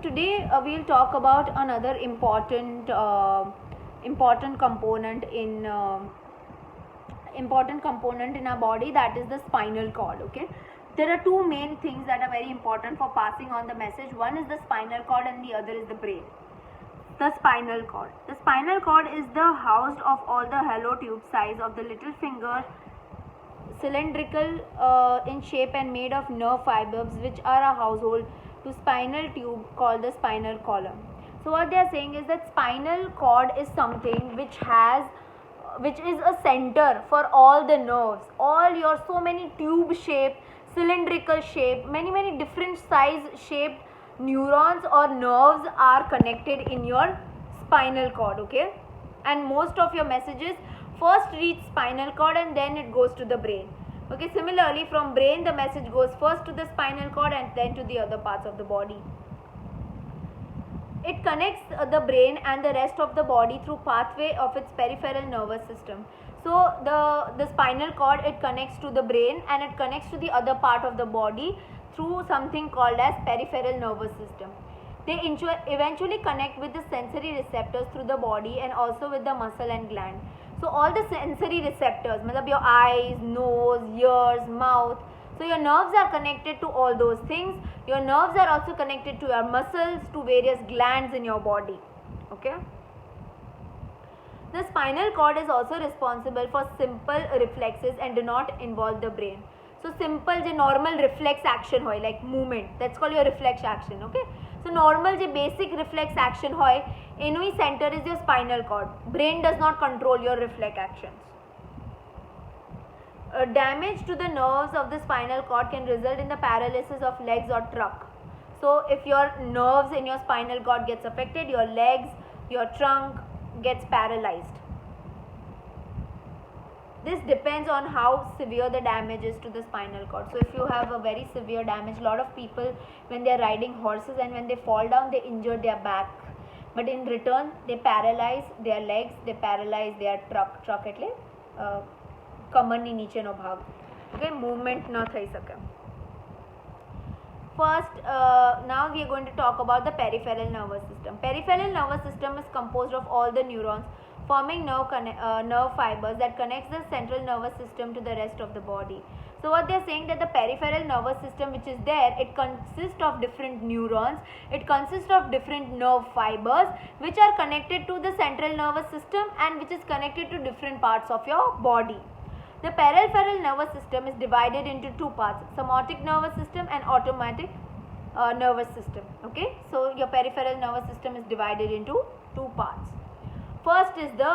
today we'll talk about another important component in our body, that is the spinal cord. Okay, there are two main things that are very important for passing on the message. One is the spinal cord and the other is the brain. The spinal cord. The spinal cord is the housed of all the hollow tube size of the little finger, cylindrical in shape and made of nerve fibers, which are a household to spinal tube called the spinal column. So what they are saying is that spinal cord is something which is a center for all the nerves, all your so many tube shape, cylindrical shape, many different size shaped neurons or nerves are connected in your spinal cord. Okay, and most of your messages first reach spinal cord and then it goes to the brain. Okay, similarly from brain the message goes first to the spinal cord and then to the other parts of the body. It connects the brain and the rest of the body through pathway of its peripheral nervous system. So the spinal cord, it connects to the brain and it connects to the other part of the body through something called as peripheral nervous system. They eventually connect with the sensory receptors through the body and also with the muscle and gland. So all the sensory receptors, your eyes, nose, ears, mouth. So your nerves are connected to all those things. Your nerves are also connected to your muscles, to various glands in your body. Okay. The spinal cord is also responsible for simple reflexes and do not involve the brain. So simple the normal reflex action hoy, like movement, that's called your reflex action. Okay. So normal the basic reflex action hoy, enui center is your spinal cord. Brain does not control your reflex actions. Damage to the nerves of the spinal cord can result in the paralysis of legs or trunk. So if your nerves in your spinal cord gets affected, your legs, your trunk gets paralyzed. This depends on how severe the damage is to the spinal cord. So if you have a very severe damage, a lot of people when they are riding horses and when they fall down, they injure their back. But in return, they paralyze their legs, they paralyze their trunk એટલે કમરની નીચેનો ભાગ. Okay, movement ન થઈ શકે. First, now we are going to talk about the peripheral nervous system. Peripheral nervous system is composed of all the neurons forming nerve fibers that connects the central nervous system to the rest of the body. So what they are saying that the peripheral nervous system which is there, it consists of different neurons, it consists of different nerve fibers which are connected to the central nervous system and which is connected to different parts of your body. The peripheral nervous system is divided into two parts, somatic nervous system and automatic nervous system. Okay, so your peripheral nervous system is divided into two parts. First is the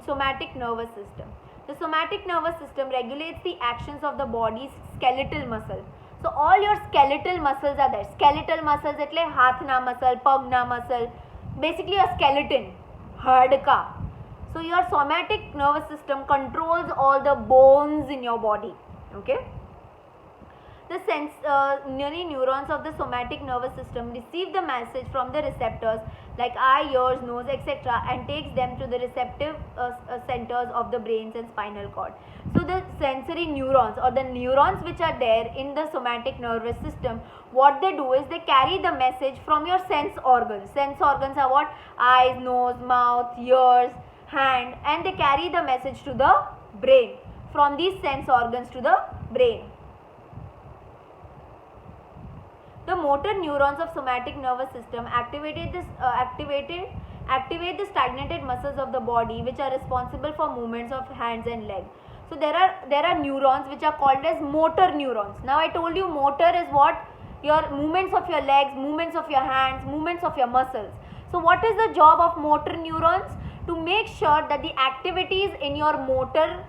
somatic nervous system. The somatic nervous system regulates the actions of the body's skeletal muscle. So all your skeletal muscles are there. Skeletal muscles એટલે હાથના muscle, પગના muscle, basically a skeleton, હાડકા. So your somatic nervous system controls all the bones in your body. Okay. The sensory neurons of the somatic nervous system receive the message from the receptors like eye, ears, nose, etc. and takes them to the receptive centers of the brains and spinal cord. So the sensory neurons or the neurons which are there in the somatic nervous system, what they do is they carry the message from your sense organs. Sense organs are what? Eyes, nose, mouth, ears, hand, and they carry the message to the brain, from these sense organs to the brain. The motor neurons of somatic nervous system activate the stagnated muscles of the body which are responsible for movements of hands and legs. So there are neurons which are called as motor neurons. Now I told you motor is what? Your movements of your legs, movements of your hands, movements of your muscles. So what is the job of motor neurons? To make sure that the activities in your motor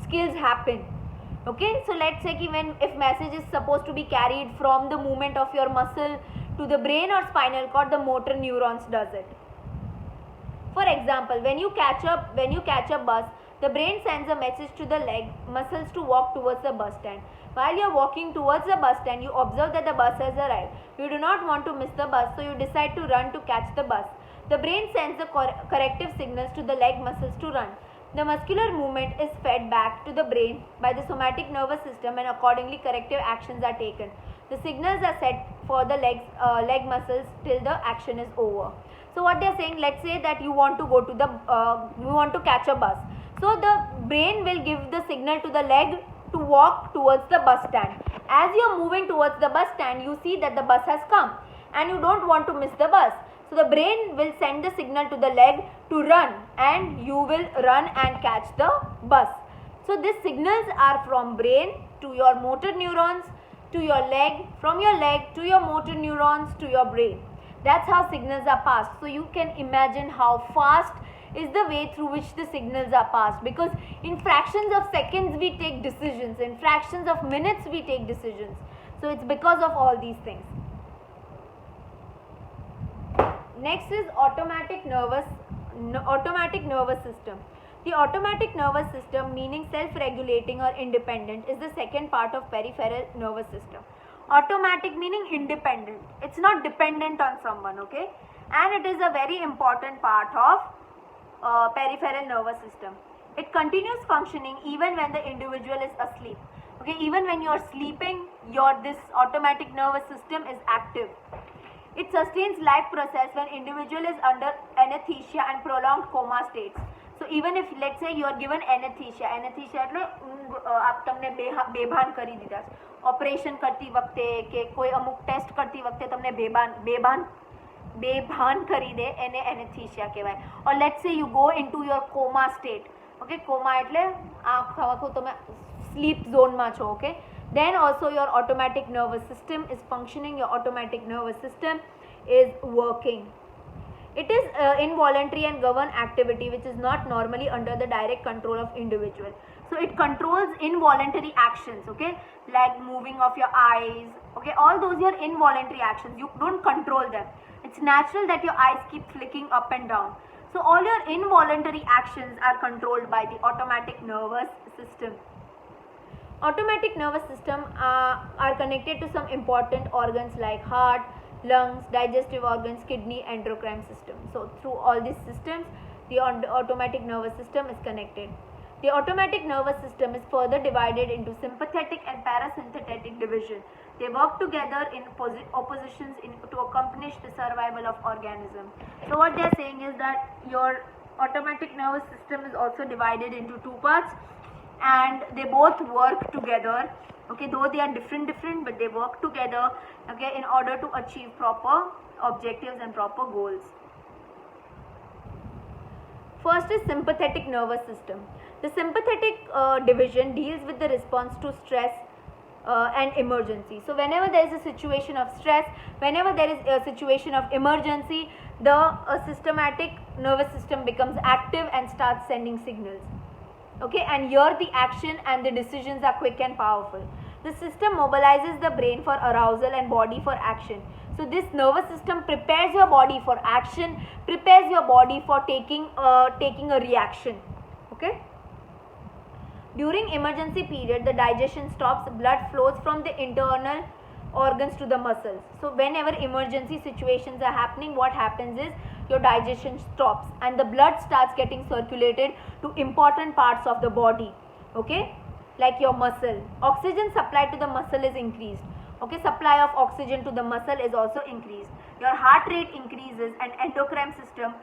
skills happen. Okay, so let's say if message is supposed to be carried from the movement of your muscle to the brain or spinal cord, the motor neurons does it. For example, when you catch a bus, the brain sends a message to the leg muscles to walk towards the bus stand. While you are walking towards the bus stand, you observe that the bus has arrived. You do not want to miss the bus, so you decide to run to catch the bus. The brain sends the corrective signals to the leg muscles to run. The muscular movement is fed back to the brain by the somatic nervous system and accordingly corrective actions are taken. The signals are set for the leg muscles till the action is over. So what they are saying, let's say that you want to go to you want to catch a bus. So the brain will give the signal to the leg to walk towards the bus stand. As you are moving towards the bus stand, you see that the bus has come and you don't want to miss the bus. So the brain will send the signal to the leg to run, and you will run and catch the bus. So these signals are from brain to your motor neurons to your leg, from your leg to your motor neurons to your brain. That's how signals are passed. So you can imagine how fast is the way through which the signals are passed, because in fractions of seconds we take decisions, in fractions of minutes we take decisions. So it's because of all these things. Next is automatic nervous system. The automatic nervous system, meaning self-regulating or independent, is the second part of peripheral nervous system. Automatic meaning independent. It's not dependent on someone, okay? And it is a very important part of peripheral nervous system. It continues functioning even when the individual is asleep. Okay, even when you are sleeping, this automatic nervous system is active. It sustains life process when individual is under anesthesia and prolonged coma states. So even if, let's say, you are given anesthesia એટલે આપ તમને બેભાન કરી દીધા, operation કરતી વખતે કે કોઈ અમુક ટેસ્ટ કરતી વખતે તમને બેભાન કરી દે, એને anesthesia કહેવાય. or let's say you go into your coma state. okay, coma એટલે આખું તમે sleep zone માં છો. okay, then also your automatic nervous system is functioning, your automatic nervous system is working. It is involuntary and governed activity which is not normally under the direct control of individual. So it controls involuntary actions, okay, like moving of your eyes, okay, all those are involuntary actions. You don't control them. It's natural that your eyes keep flicking up and down. So all your involuntary actions are controlled by the automatic nervous system. Automatic nervous system are connected to some important organs like heart, lungs, digestive organs, kidney, endocrine system. So through all these systems, the automatic nervous system is connected. The automatic nervous system is further divided into sympathetic and parasympathetic division. They work together in oppositions to accomplish the survival of organism. So what they are saying is that your automatic nervous system is also divided into two parts, and they both work together, okay, though they are different, but they work together, okay, in order to achieve proper objectives and proper goals. First is sympathetic nervous system. The sympathetic division deals with the response to stress and emergency. So whenever there is a situation of stress, whenever there is a situation of emergency, the systematic nervous system becomes active and starts sending signals. Okay, and here the action and the decisions are quick and powerful. The system mobilizes the brain for arousal and body for action. So this nervous system prepares your body for action, prepares your body for taking a reaction. Okay. During emergency period, the digestion stops, blood flows from the internal organs to the muscles. So whenever emergency situations are happening, what happens is your digestion stops and the blood starts getting circulated to important parts of the body, okay, like your muscle. Oxygen supply to the muscle is increased, okay, supply of oxygen to the muscle is also increased. Your heart rate increases and endocrine system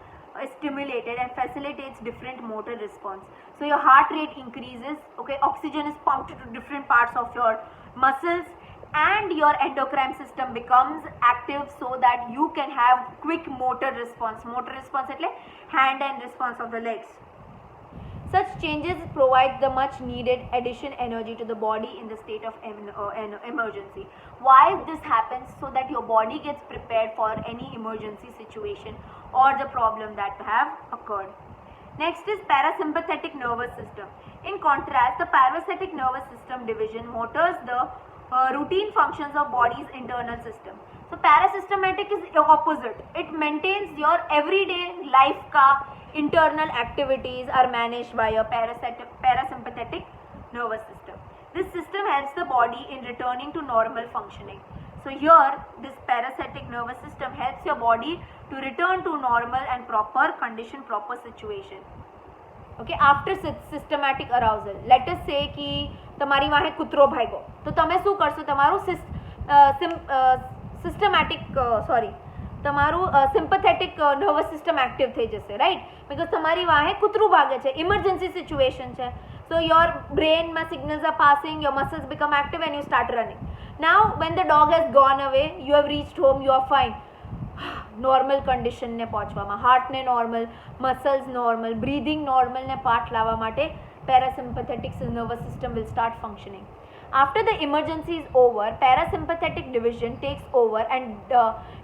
is stimulated and facilitates different motor response. So your heart rate increases, okay, oxygen is pumped to different parts of your muscles, and your endocrine system becomes active so that you can have quick motor response. Motor response એટલે hand and response of the legs. Such changes provide the much needed addition energy to the body in the state of emergency. Why this happens? So that your body gets prepared for any emergency situation or the problem that have occurred. Next is parasympathetic nervous system. In contrast, the parasympathetic nervous system division motors the routine functions of body's internal system. So parasystematic is opposite. It maintains your everyday life ka internal activities are managed by your parasympathetic nervous system. This system helps the body in returning to normal functioning. So here this parasympathetic nervous system helps your body to return to normal and proper condition, proper situation. Okay, after systematic arousal, let us say कि તમારી વાહે કૂતરો ભાગ્યો, તો તમે શું કરશો? તમારું સિમ્પથેટિક નર્વસ સિસ્ટમ એક્ટિવ થઈ જશે, રાઈટ? બિકોઝ તમારી વાહે કૂતરું ભાગે છે, ઇમરજન્સી સિચ્યુએશન છે. So your brain signals are passing, your muscles become active and you start running. Now when the dog has gone away, you have reached home, you are fine. Normal કન્ડિશનને પહોંચવામાં, હાર્ટને normal, muscles normal, breathing નોર્મલને પાઠ લાવવા માટે parasympathetic nervous system will start functioning. After the emergency is over, parasympathetic division takes over and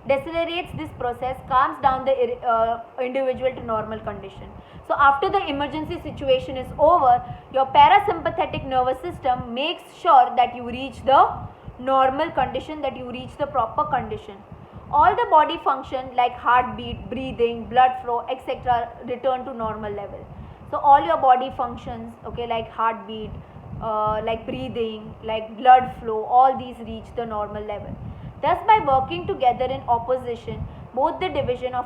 decelerates this process, calms down the individual to normal condition. So after the emergency situation is over, your parasympathetic nervous system makes sure that you reach the normal condition, that you reach the proper condition. All the body function like heartbeat, breathing, blood flow, etc. return to normal level. So all your body functions, okay, like heartbeat, like breathing, like blood flow, all these reach the normal level. Thus, by working together in opposition, both the division of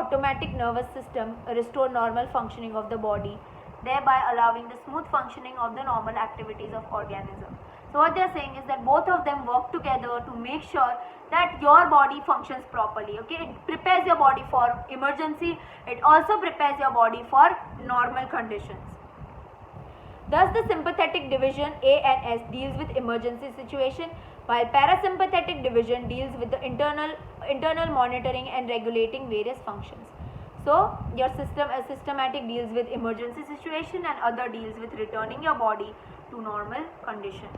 automatic nervous system restore normal functioning of the body, thereby allowing the smooth functioning of the normal activities of organism. So what they are saying is that both of them work together to make sure that your body functions properly. Okay, it prepares your body for emergency, it also prepares your body for normal conditions. Thus the sympathetic division A and S deals with emergency situation, while parasympathetic division deals with the internal monitoring and regulating various functions. So your systematic deals with emergency situation and other deals with returning your body to normal condition.